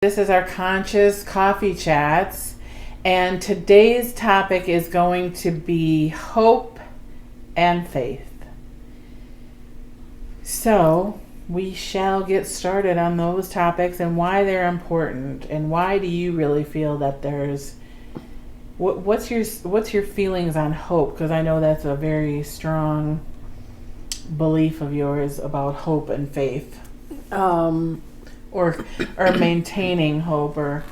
This is our Conscious Coffee Chats, and today's topic is going to be hope and faith. So, we shall get started on those topics and why they're important, and why do you really feel that there's what's your feelings on hope? Because I know that's a very strong belief of yours about hope and faith. Or maintaining hope or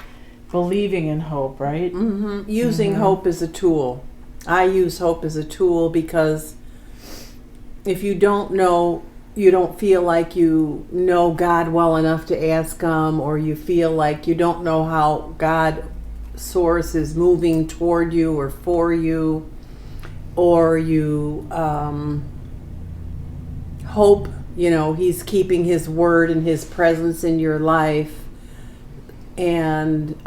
believing in hope, right? Mm-hmm. Using hope as a tool. I use hope as a tool because if you don't know, you don't feel like you know God well enough to ask Him, or you feel like you don't know how God source is moving toward you or for you, or you hope He's keeping His word and His presence in your life, and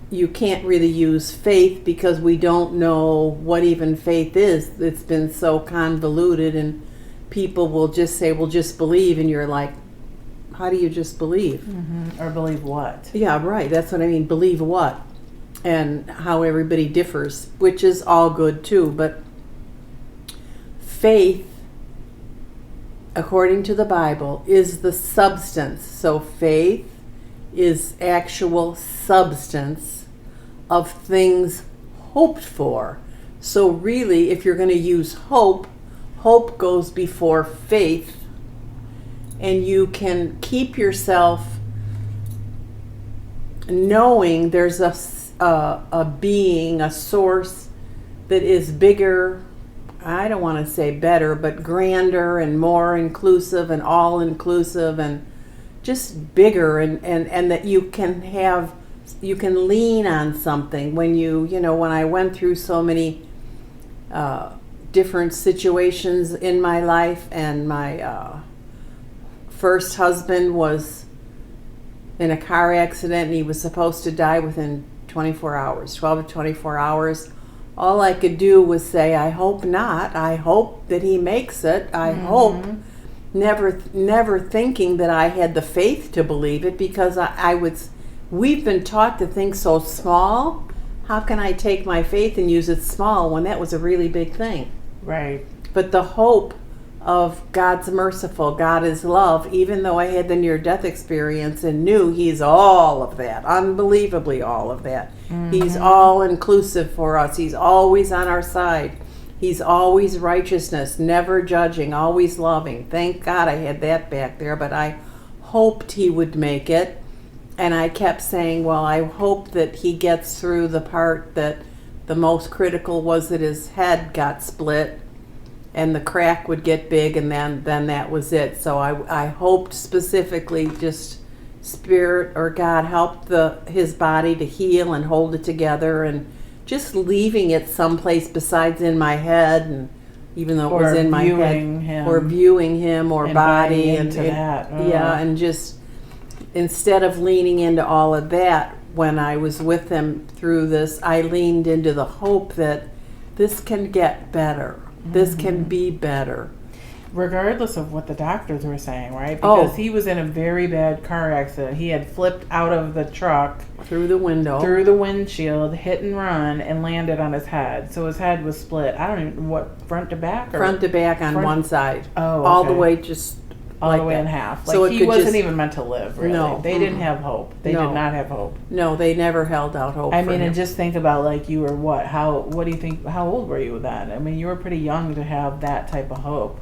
you can't really use faith because we don't know what even faith is. It's been so convoluted, and people will just say, well, just believe, and you're like, how do you just believe? Mm-hmm. Or believe what? Yeah, right, that's what I mean, believe what? And how everybody differs, which is all good too, but faith, according to the Bible, is the substance. So faith is actual substance of things hoped for. So really, if you're going to use hope, hope goes before faith, and you can keep yourself knowing there's a being, a source that is bigger, I don't want to say better, but grander and more inclusive and all-inclusive and just bigger, and that you can lean on something when when I went through so many different situations in my life, and my first husband was in a car accident, and he was supposed to die within 24 hours, 12 to 24 hours. All I could do was say, I hope not. I hope that he makes it. I hope. Never thinking that I had the faith to believe it, because we've been taught to think so small. How can I take my faith and use it small when that was a really big thing? Right. But the hope of God's merciful, God is love, even though I had the near-death experience and knew He's all of that, unbelievably all of that. Mm-hmm. He's all-inclusive for us. He's always on our side. He's always righteousness, never judging, always loving. Thank God I had that back there, but I hoped He would make it. And I kept saying, well, I hope that He gets through the part that the most critical was that His head got split and the crack would get big, and then that was it. So I hoped specifically just Spirit or God helped His body to heal and hold it together, and just leaving it someplace besides in my head, and even though it was in my head, or viewing Him or body and that. Oh. Yeah, and just instead of leaning into all of that when I was with Him through this, I leaned into the hope that this can get better. This can be better. Regardless of what the doctors were saying, right? Because he was in a very bad car accident. He had flipped out of the truck. Through the windshield, hit and run, and landed on his head. So his head was split. I don't even, front to back? Front to back on one side. Oh, okay. All the way just all like the way that. In half. So he wasn't even meant to live, really. No. They didn't have hope. They did not have hope. No, they never held out hope. I mean, and just think about, you were what? What do you think, how old were you then? I mean, you were pretty young to have that type of hope.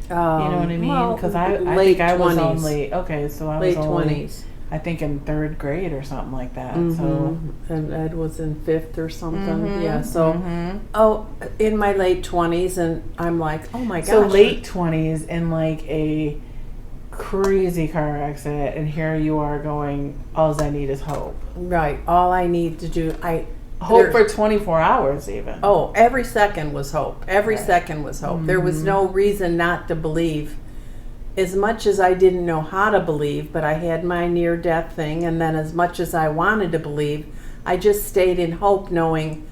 You know what I mean? Because I think I was only, so I was only, 20s. I think in 3rd grade or something like that. Mm-hmm. So, and Ed was in 5th or something. Yeah. So, in my late 20s, and I'm like, oh my gosh. So late 20s in a crazy car accident, and here you are going, all I need is hope. Right. All I need to do, hope for 24 hours even. Oh, every second was hope. Every second was hope. Mm-hmm. There was no reason not to believe. As much as I didn't know how to believe, but I had my near-death thing, and then as much as I wanted to believe, I just stayed in hope, knowing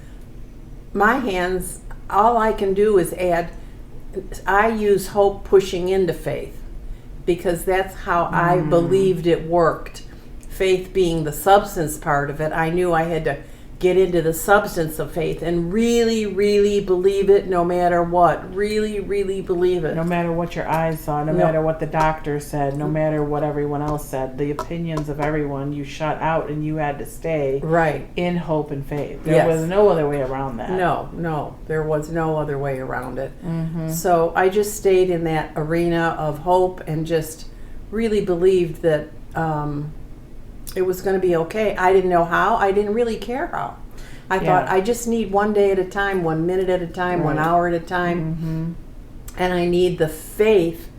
my hands, all I can do is add, I use hope pushing into faith, because that's how I believed it worked. faith being the substance part of it, I knew I had to get into the substance of faith and really, really believe it no matter what. Really, really believe it. No matter what your eyes saw, no matter what the doctor said, no matter what everyone else said, the opinions of everyone you shut out, and you had to stay Right. in hope and faith. There was no other way around that. No, there was no other way around it. So I just stayed in that arena of hope and just really believed that it was going to be okay. I didn't know how. I didn't really care how. I thought I just need one day at a time, 1 minute at a time, 1 hour at a time. And I need the faith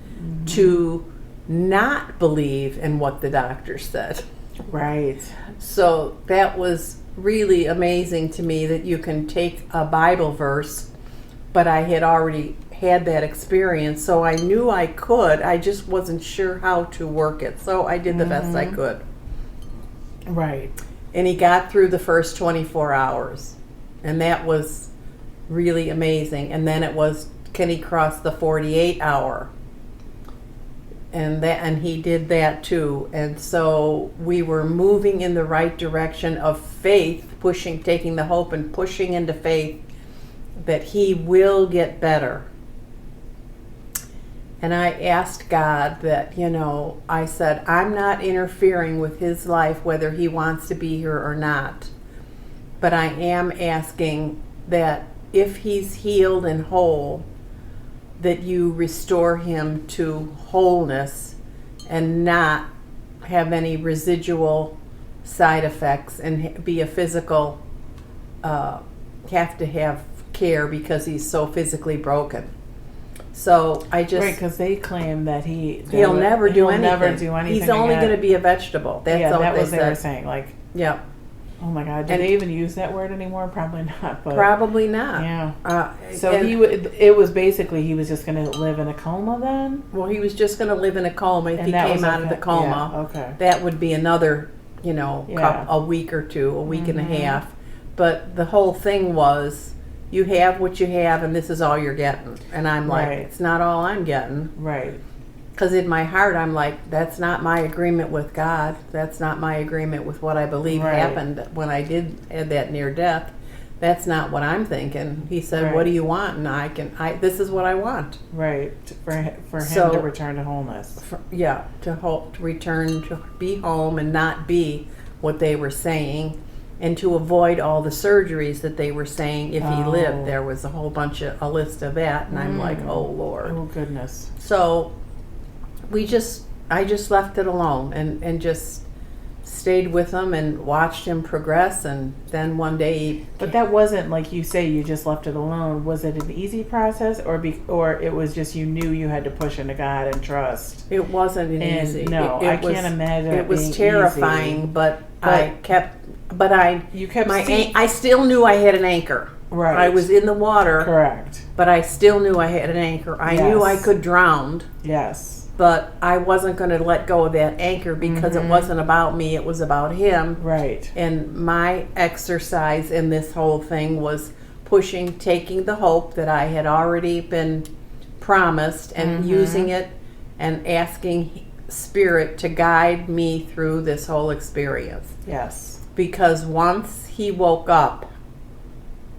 to not believe in what the doctor said. Right. So that was really amazing to me, that you can take a Bible verse, but I had already had that experience, so I knew I could. I just wasn't sure how to work it. So I did the best I could. Right. And he got through the first 24 hours. And that was really amazing. And then it was, can he cross the 48 hour? And he did that too. And so we were moving in the right direction of faith, taking the hope and pushing into faith that he will get better. And I asked God that, I said, I'm not interfering with his life, whether he wants to be here or not. But I am asking that if he's healed and whole, that you restore him to wholeness and not have any residual side effects and be a physical, have to have care because he's so physically broken. So I just... Right, because they claim that he'll never do anything. He's only going to be a vegetable. That's all that they was said. They were saying. Like, yeah. Oh my God! Do they even use that word anymore? Probably not. But probably not. Yeah. So it was basically he was just going to live in a coma then. Well, he was just going to live in a coma if he came out of the coma. Yeah, okay. That would be another, a week or two, a week and a half. But the whole thing was, you have what you have, and this is all you're getting. And I'm like, it's not all I'm getting. Right. Because in my heart, I'm like, that's not my agreement with God. That's not my agreement with what I believe happened when I did have that near death. That's not what I'm thinking. He said, what do you want? And this is what I want. Right. For him to return to wholeness. To return to be home and not be what they were saying, and to avoid all the surgeries that they were saying if he lived. There was a list of that, and I'm like, oh Lord. Oh goodness. So I just left it alone and just stayed with him and watched him progress, and then one day But that wasn't, like you say, you just left it alone. Was it an easy process, or it was just you knew you had to push into God and trust? It wasn't easy. No, I can't imagine it was being terrifying, easy. but I still knew I had an anchor. Right. I was in the water. Correct. But I still knew I had an anchor. I knew I could drown. Yes. But I wasn't going to let go of that anchor because it wasn't about me. It was about him. Right. And my exercise in this whole thing was taking the hope that I had already been promised and using it and asking Spirit to guide me through this whole experience. Yes. Because once he woke up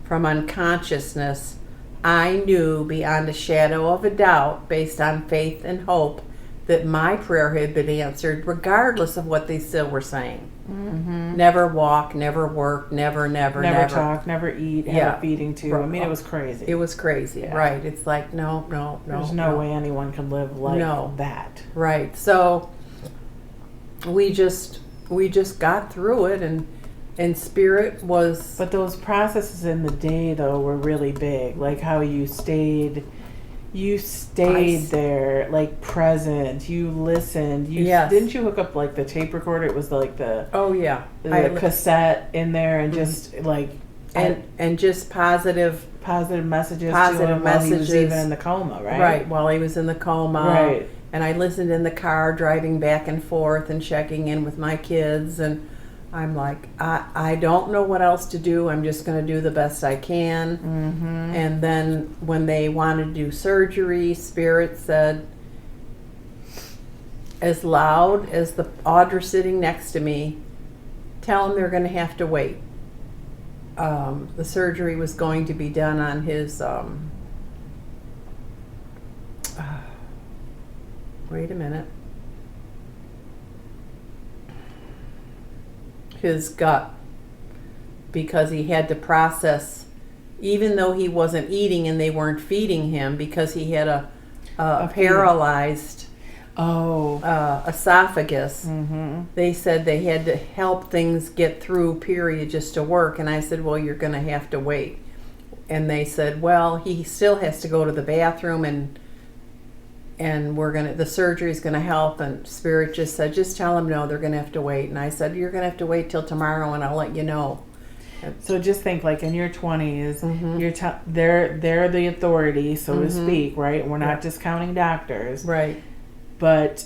from unconsciousness, I knew beyond a shadow of a doubt, based on faith and hope, that my prayer had been answered regardless of what they still were saying. Never walk, never work, never talk, never eat, have a feeding tube. I mean, it was crazy. It was crazy, right. It's like, no. There's no way anyone can live like that. Right. So we just got through it, and Spirit was... But those processes in the day, though, were really big. Like how you stayed there, like present. You listened. Didn't you hook up like the tape recorder? It was like the cassette in there, and just like and just positive messages. Positive messages. While he was even in the coma, right? Right. While he was in the coma. Right. And I listened in the car, driving back and forth and checking in with my kids, and I'm like, I don't know what else to do. I'm just going to do the best I can. And then when they wanted to do surgery, Spirit said, as loud as the Audra sitting next to me, tell him they're going to have to wait. The surgery was going to be done on his, wait a minute, his gut, because he had to process, even though he wasn't eating and they weren't feeding him, because he had a paralyzed esophagus. They said they had to help things get through, period, just to work. And I said, well, you're going to have to wait. And they said, well, he still has to go to the bathroom, and the surgery's going to help. And Spirit just said, just tell him no, they're going to have to wait. And I said, you're going to have to wait till tomorrow, and I'll let you know. So just think, like, in your 20s, they're the authority, so to speak, right? We're not discounting doctors, right? But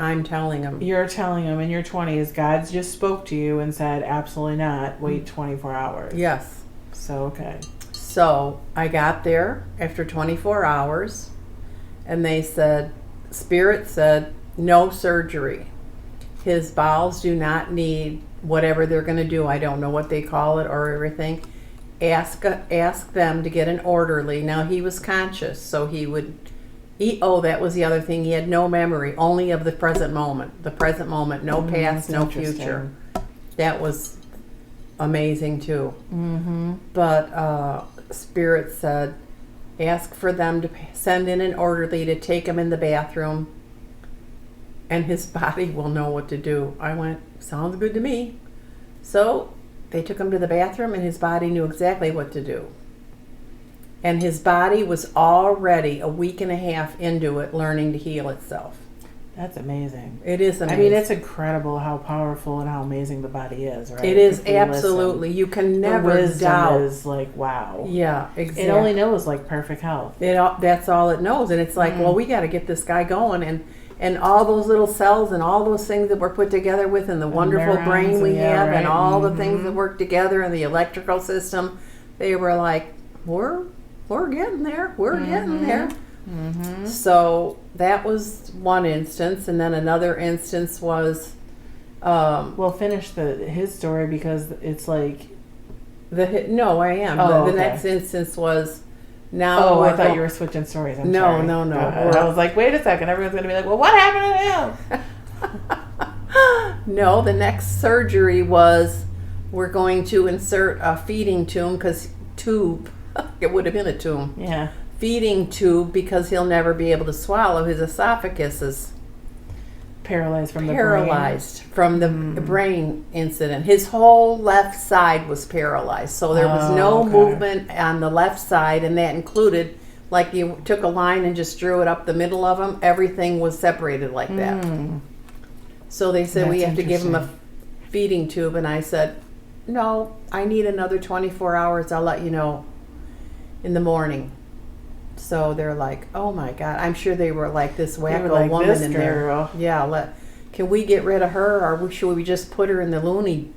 I'm telling them, you're telling them in your 20s, God just spoke to you and said, absolutely not. Wait 24 hours. Yes. So okay. So I got there after 24 hours, and they said, Spirit said, no surgery. His bowels do not need whatever they're going to do. I don't know what they call it or everything. Ask them to get an orderly. Now, he was conscious, so he would eat. Oh, that was the other thing. He had no memory, only of the present moment. The present moment, no past, no future. That was amazing, too. But Spirit said, ask for them to send in an orderly to take him in the bathroom, and his body will know what to do. I went, sounds good to me. So they took him to the bathroom, and his body knew exactly what to do. And his body was already a week and a half into it, learning to heal itself. That's amazing. It is amazing. I mean, it's incredible how powerful and how amazing the body is, right? It is, absolutely. You can never doubt. The wisdom is like, wow. Yeah, exactly. It only knows, like, perfect health. That's all it knows. And it's like, well, we got to get this guy going. And all those little cells and all those things that we're put together with, and the wonderful brain we have, right. And all the things that work together, and the electrical system, they were like, we're getting there. We're getting there. So that was one instance. And then another instance was... well, finish his story, because it's like... No, I am. The next instance was... Now oh, I thought you were switching stories. I'm sorry. No. I was like, wait a second. Everyone's going to be like, well, what happened to him? No, the next surgery was, we're going to insert a feeding tube, it would have been a tube. Yeah. Feeding tube, because he'll never be able to swallow. His esophagus is paralyzed from the brain incident. His whole left side was paralyzed, so there was no movement on the left side, and that included, like, you took a line and just drew it up the middle of him. Everything was separated like that. So they said, we have to give him a feeding tube, and I said, no, I need another 24 hours. I'll let you know in the morning. So they're like, oh my God. I'm sure they were like, this wacko woman in there. Yeah, can we get rid of her, or should we just put her in the loony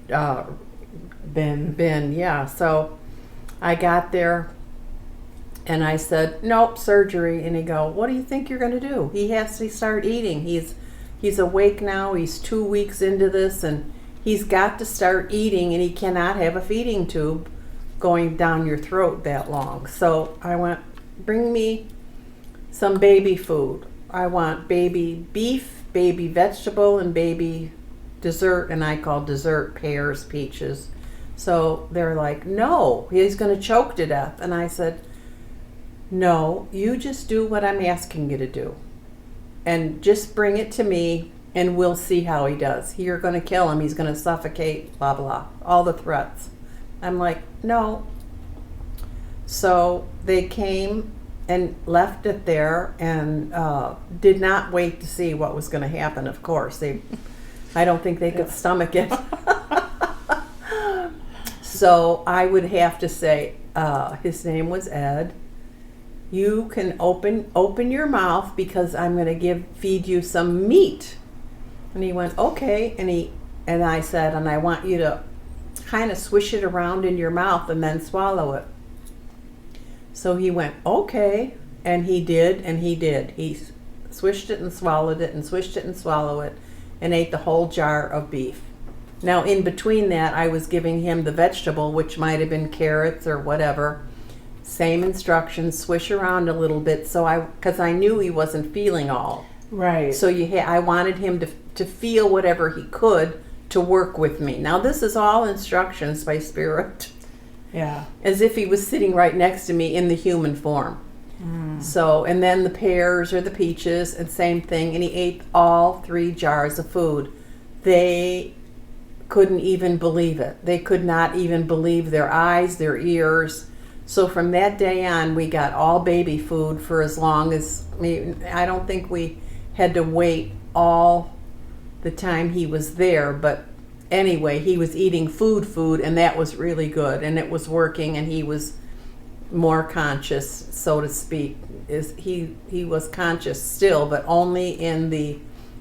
bin? Yeah. So I got there, and I said, nope, surgery. And he go, what do you think you're going to do? He has to start eating. He's awake now. He's 2 weeks into this, and he's got to start eating, and he cannot have a feeding tube going down your throat that long. So I went, bring me some baby food. I want baby beef, baby vegetable, and baby dessert. And I call dessert pears, peaches. So they're like, no, he's going to choke to death. And I said, no, you just do what I'm asking you to do. And just bring it to me, and we'll see how he does. You're going to kill him. He's going to suffocate, blah, blah, all the threats. I'm like, no. So they came and left it there, and did not wait to see what was going to happen, of course. I don't think they could stomach it. So I would have to say, his name was Ed. You can open your mouth, because I'm going to feed you some meat. And he went, okay. And I said, and I want you to kind of swish it around in your mouth and then swallow it. So he went, okay. And he did. He swished it and swallowed it, and swished it and swallowed it, and ate the whole jar of beef. Now, in between that, I was giving him the vegetable, which might have been carrots or whatever. Same instructions, swish around a little bit, because I knew he wasn't feeling all. Right. So I wanted him to feel whatever he could to work with me. Now, this is all instructions by Spirit. Yeah. As if he was sitting right next to me in the human form. So, and then the pears or the peaches, and same thing, and he ate all 3 jars of food. They couldn't even believe it. They could not even believe their eyes, their ears. So from that day on, we got all baby food for as long as, I don't think we had to wait all the time he was there, but anyway, he was eating food, and that was really good, and it was working, and he was more conscious, so to speak. He was conscious still, but only in the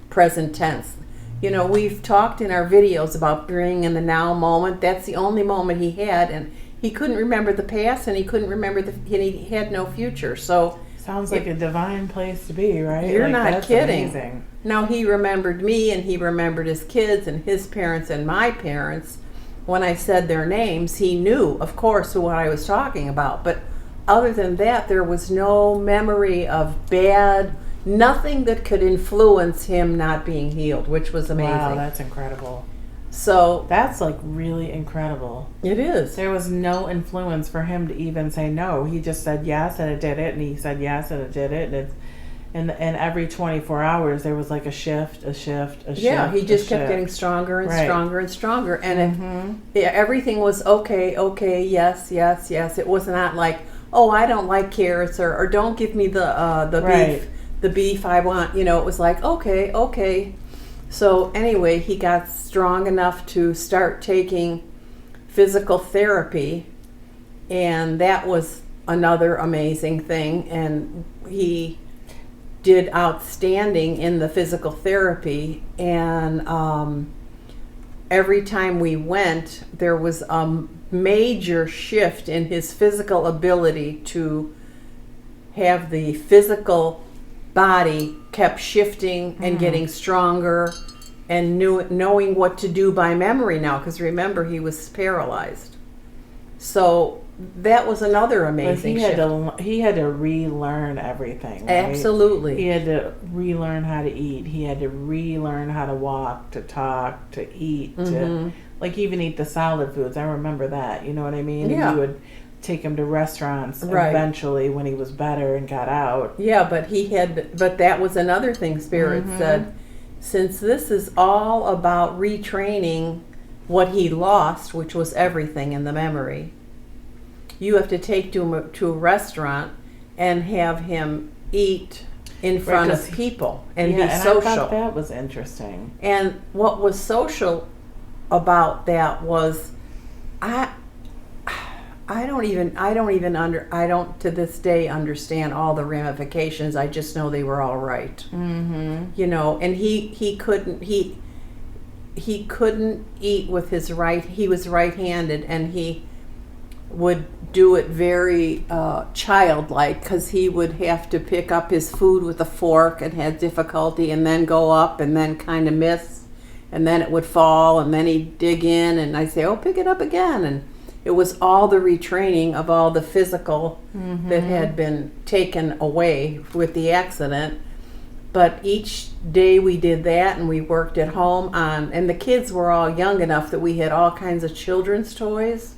present tense. You know, we've talked in our videos about being in the now moment. That's the only moment he had, and he couldn't remember the past, and he couldn't remember and he had no future. So sounds like a divine place to be, right? You're like, not that's kidding. Amazing. Now, he remembered me, and he remembered his kids and his parents and my parents. When I said their names, he knew, of course, what I was talking about. But other than that, there was no memory of bad, nothing that could influence him not being healed, which was amazing. Wow, that's incredible. So That's like really incredible. it is. There was no influence for him to even say no. He just said yes, and it did it, and he said yes, and it did it, and every 24 hours there was like a shift. Yeah, he just kept getting stronger and stronger and stronger, and everything was okay, yes. It was not like, oh, I don't like carrots, or don't give me the beef I want. It was like, okay. So anyway, he got strong enough to start taking physical therapy, and that was another amazing thing, and he did outstanding in the physical therapy, and every time we went, there was a major shift in his physical ability to have the physical body kept shifting and getting stronger, and knowing what to do by memory now, because remember, he was paralyzed. So that was another amazing shift. He had to relearn everything. Right? Absolutely. He had to relearn how to eat. He had to relearn how to walk, to talk, to eat, to like even eat the solid foods. I remember that. You know what I mean? Yeah. And you would take him to restaurants eventually when he was better and got out. Yeah, but that was another thing Spirit said. Since this is all about retraining what he lost, which was everything in the memory, you have to take him to a restaurant and have him eat in front of people and be social. I thought that was interesting. And what was social about that was, I don't to this day understand all the ramifications. I just know they were all right. And he couldn't eat with his right. He was right-handed, and he would do it very childlike, because he would have to pick up his food with a fork and had difficulty, and then go up and then kind of miss, and then it would fall, and then he'd dig in, and I'd say, oh, pick it up again. And it was all the retraining of all the physical that had been taken away with the accident. But each day we did that, and we worked at home and the kids were all young enough that we had all kinds of children's toys.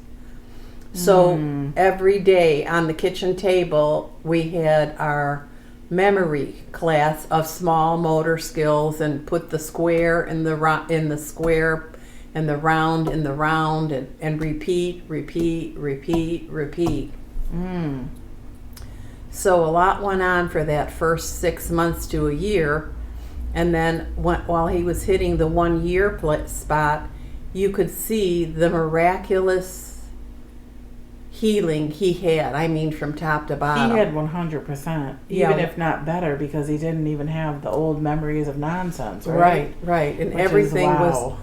So every day on the kitchen table, we had our memory class of small motor skills, and put the square in the square, and the round in the round, and repeat. So a lot went on for that first 6 months to a year, and then while he was hitting the 1 year spot, you could see the miraculous healing he had. I mean, from top to bottom. He had 100%, even if not better, because he didn't even have the old memories of nonsense. Right. And everything was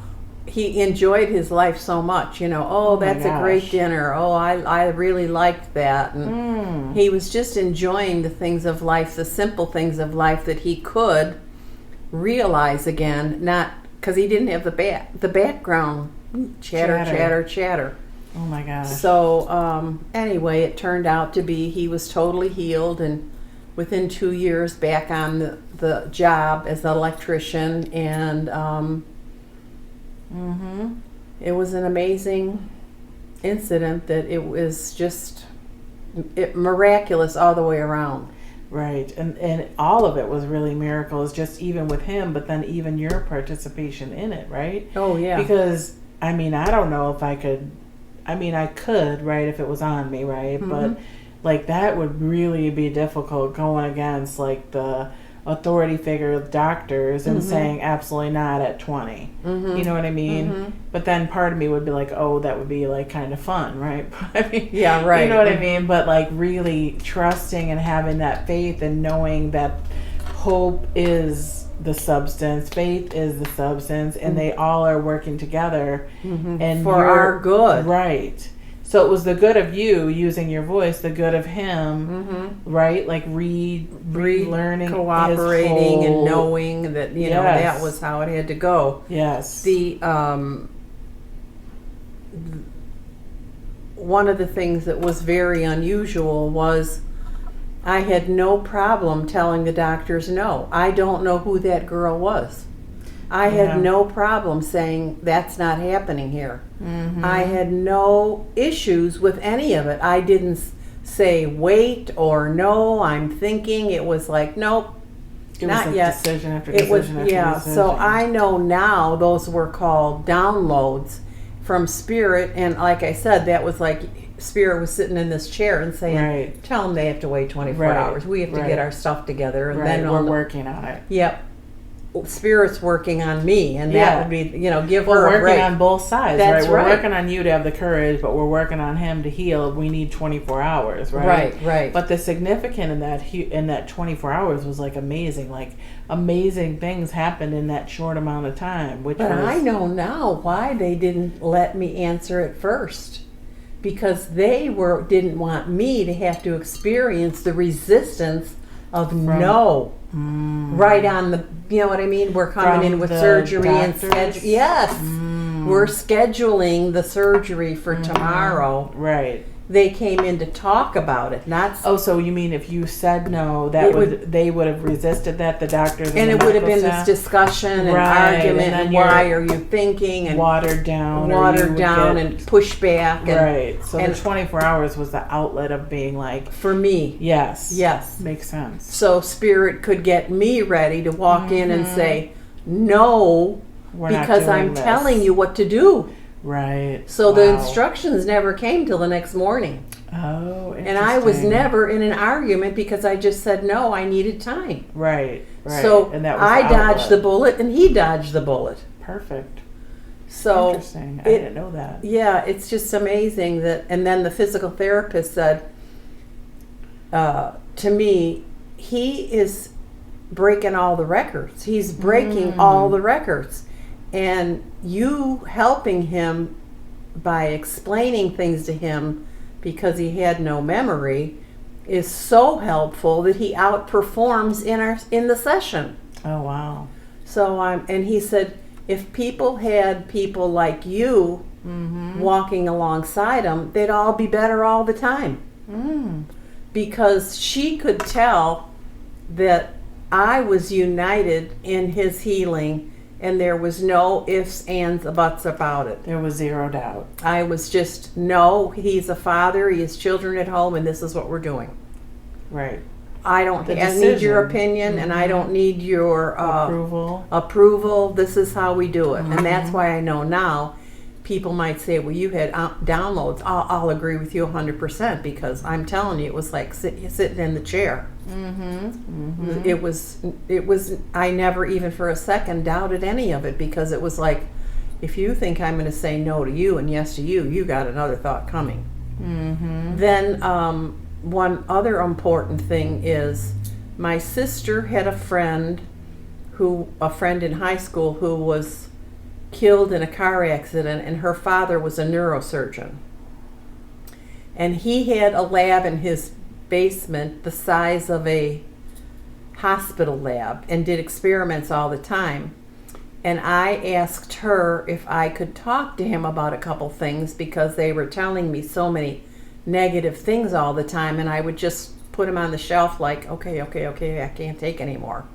he enjoyed his life so much, oh, my that's a great gosh. dinner. Oh, I really liked that. And he was just enjoying the things of life, the simple things of life that he could realize again, not because he didn't have the background chatter. Oh my gosh. So anyway, it turned out to be he was totally healed, and within 2 years back on the job as an electrician, and it was an amazing incident that it was just miraculous all the way around. Right. And all of it was really miracles, just even with him, but then even your participation in it, right? Oh, yeah. Because, I don't know if I could, I could, right, if it was on me, right? But, like, that would really be difficult going against, like, the authority figure of doctors and saying absolutely not at 20. You know what I mean? But then part of me would be like, oh, that would be like kind of fun, right? Yeah, right. You know what I mean? But like really trusting and having that faith and knowing that hope is the substance, faith is the substance, and they all are working together and for our good. Right. So it was the good of you using your voice, the good of him, right? Like relearning, cooperating, and knowing that that was how it had to go. Yes. The one of the things that was very unusual was I had no problem telling the doctors no. I don't know who that girl was. I had no problem saying that's not happening here. I had no issues with any of it. I didn't say wait or no, I'm thinking. It was like, nope, It not was like yet. decision after It was, decision after decision. so I know now those were called downloads from Spirit. And like I said, that was like Spirit was sitting in this chair and saying, tell them they have to wait 24 hours. We have to get our stuff together. And then we're working on it. Yep. Spirit's working on me, and that would be, give we're her a break. working on both sides, That's right? We're right. working on you to have the courage, but we're working on him to heal. We need 24 hours, right? Right. But the significant in that 24 hours was like amazing. Like amazing things happened in that short amount of time. But I know now why they didn't let me answer it first, because they didn't want me to have to experience the resistance of no. Right on the, you know what I mean? We're coming in with surgery and schedule. Yes. We're scheduling the surgery for tomorrow. Right. They came in to talk about it, not. Oh, so you mean if you said no, they would have resisted that, the doctors and it would have been this discussion and argument and why are you thinking and watered down and pushed back. Right. So the 24 hours was the outlet of being like, for me. Yes. Makes sense. So Spirit could get me ready to walk in and say no, because I'm telling you what to do. Right. So the instructions never came till the next morning. Oh, interesting. And I was never in an argument because I just said no, I needed time. Right. So and that was I dodged the bullet and he dodged the bullet. Perfect. So interesting. I didn't know that. Yeah, it's just amazing that. And then the physical therapist said to me, he is breaking all the records. He's breaking all the records. And you helping him by explaining things to him because he had no memory is so helpful that he outperforms in the session. Oh wow. So and he said if people had people like you walking alongside them, they'd all be better all the time. Because she could tell that I was united in his healing. And there was no ifs, ands, buts about it. There was zero doubt. I was just, no, he's a father, he has children at home, and this is what we're doing. Right. I need your opinion, and I don't need your approval. This is how we do it. And that's why I know now, people might say, well, you had downloads. I'll agree with you 100% because I'm telling you, it was like sitting in the chair. It was. I never even for a second doubted any of it because it was like, if you think I'm going to say no to you and yes to you, you got another thought coming. Then one other important thing is my sister had a friend in high school who was killed in a car accident, and her father was a neurosurgeon. And he had a lab in his basement the size of a hospital lab and did experiments all the time. And I asked her if I could talk to him about a couple things because they were telling me so many negative things all the time, and I would just put them on the shelf like, okay, I can't take anymore.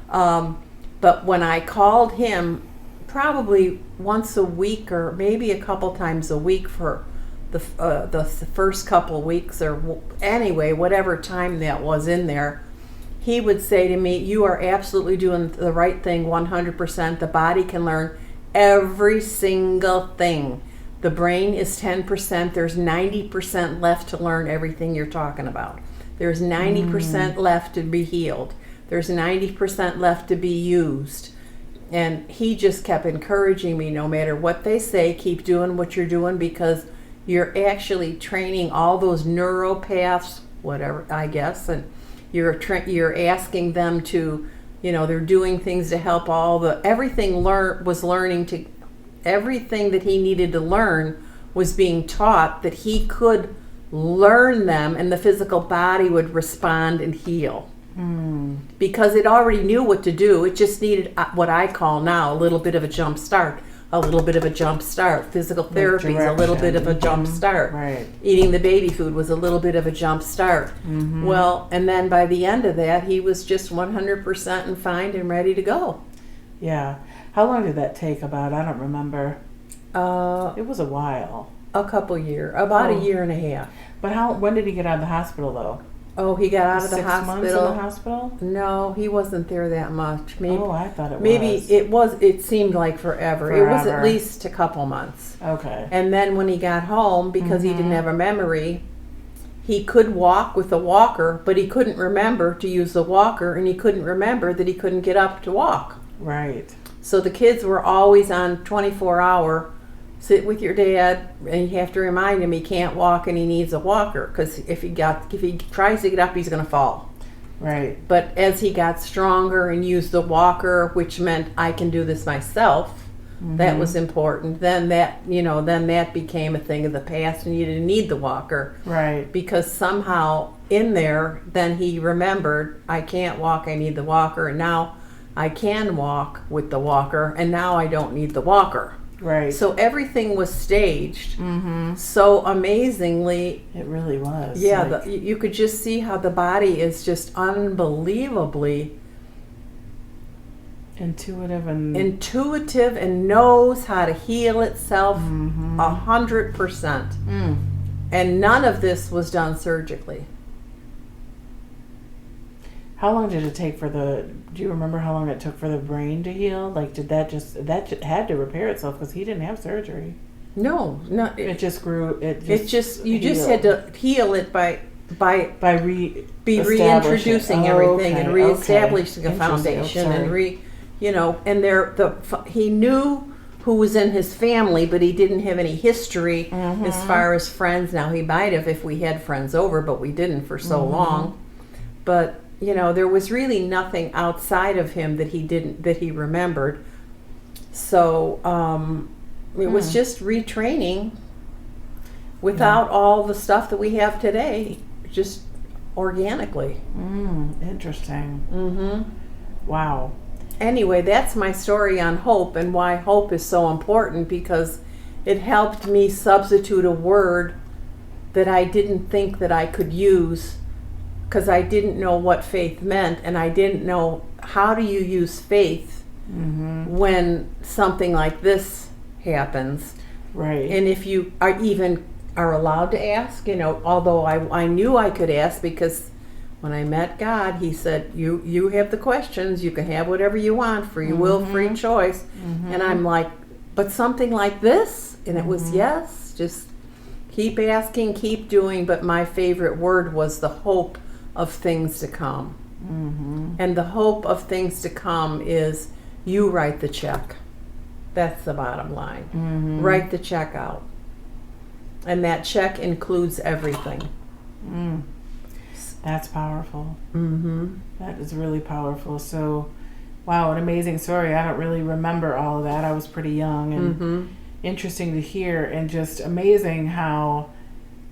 But when I called him probably once a week or maybe a couple times a week for the first couple weeks, or anyway, whatever time that was in there, he would say to me, you are absolutely doing the right thing 100%. The body can learn every single thing. The brain is 10%. There's 90% left to learn everything you're talking about. There's 90% left to be healed. There's 90% left to be used. And he just kept encouraging me, no matter what they say, keep doing what you're doing, because you're actually training all those neuropaths, whatever, I guess, and you're asking them to, they're doing things to help everything that he needed to learn was being taught, that he could learn them and the physical body would respond and heal. Because it already knew what to do. It just needed what I call now a little bit of a jump start. A little bit of a jump start. Physical therapy is a little bit of a jump start. Right. Eating the baby food was a little bit of a jump start. Well, and then by the end of that, he was just 100% and fine and ready to go. Yeah. How long did that take about? I don't remember. It was a while. A couple years. About a year and a half. But when did he get out of the hospital, though? Oh, he got out of the 6 hospital. months in the hospital? No, he wasn't there that much. Maybe, I thought it maybe was. it seemed like forever. It was at least a couple months. Okay. And then when he got home, because he didn't have a memory, he could walk with a walker, but he couldn't remember to use the walker, and he couldn't remember that he couldn't get up to walk. Right. So the kids were always on 24-hour, sit with your dad, and you have to remind him he can't walk and he needs a walker, because if he tries to get up, he's going to fall. Right. But as he got stronger and used the walker, which meant I can do this myself, that was important. Then that became a thing of the past, and you didn't need the walker. Right. Because somehow in there, then he remembered, I can't walk, I need the walker, and now I can walk with the walker, and now I don't need the walker. Right. So everything was staged so amazingly. It really was. Yeah, you could just see how the body is just unbelievably intuitive and knows how to heal itself 100%. And none of this was done surgically. How long did it take do you remember how long it took for the brain to heal? Like, that had to repair itself, because he didn't have surgery. No. It just grew. You just had to heal it by reintroducing everything and reestablishing a foundation and he knew who was in his family, but he didn't have any history as far as friends. Now he might have if we had friends over, but we didn't for so long. But there was really nothing outside of him that he remembered. So it was just retraining without all the stuff that we have today, just organically. Interesting. Wow. Anyway, that's my story on hope, and why hope is so important, because it helped me substitute a word that I didn't think that I could use, because I didn't know what faith meant, and I didn't know how do you use faith when something like this happens. Right. And if you are allowed to ask, although I knew I could ask, because when I met God, he said, you have the questions, you can have whatever you want, free will, free choice. And I'm like, but something like this? And it was yes, just keep asking, keep doing. But my favorite word was the hope of things to come. And the hope of things to come is you write the check. That's the bottom line. Write the check out. And that check includes everything. That's powerful. That is really powerful. So Wow, an amazing story. I don't really remember all of that. I was pretty young, and interesting to hear, and just amazing how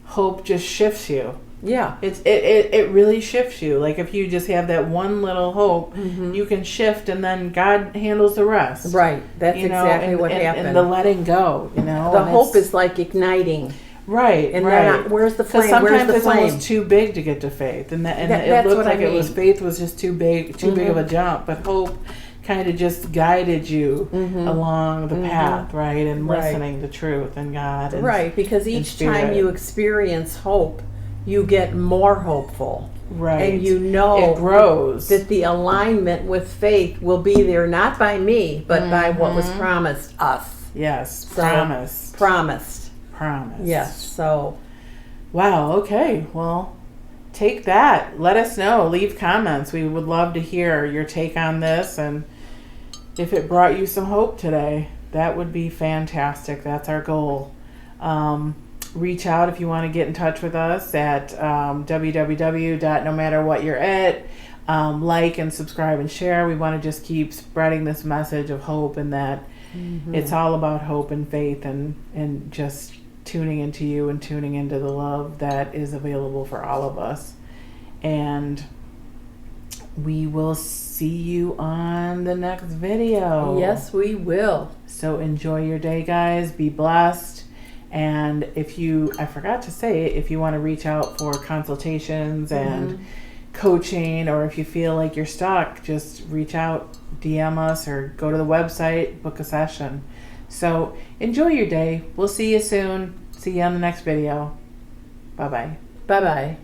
hope just shifts you. Yeah. It really shifts you. Like if you just have that one little hope, you can shift, and then God handles the rest. Right. That's exactly and, what happened. And the letting go, The hope is like igniting. Right, and right. then where's the flame? Because sometimes Where's the it's flame? almost too big to get to faith, and it that's looked what like I mean. it was faith was just too big of a jump. But hope kind of just guided you along the path, right, and listening to truth and God. And, right, because each time you experience hope, you get more hopeful. Right, and you know it grows. That the alignment with faith will be there, not by me, but by what was promised us. Yes, so, promised. Yes. So, wow. Okay. Well, take that. Let us know. Leave comments. We would love to hear your take on this, and if it brought you some hope today, that would be fantastic. That's our goal. Reach out if you want to get in touch with us at www.nomatterwhatyou'reat. Like and subscribe and share. We want to just keep spreading this message of hope, and that it's all about hope and faith, and just tuning into you and tuning into the love that is available for all of us. And we will see you on the next video. Yes, we will. So enjoy your day, guys. Be blessed. And I forgot to say, if you want to reach out for consultations and coaching, or if you feel like you're stuck, just reach out, DM us, or go to the website, book a session. So enjoy your day. We'll see you soon. See you on the next video. Bye-bye. Bye-bye.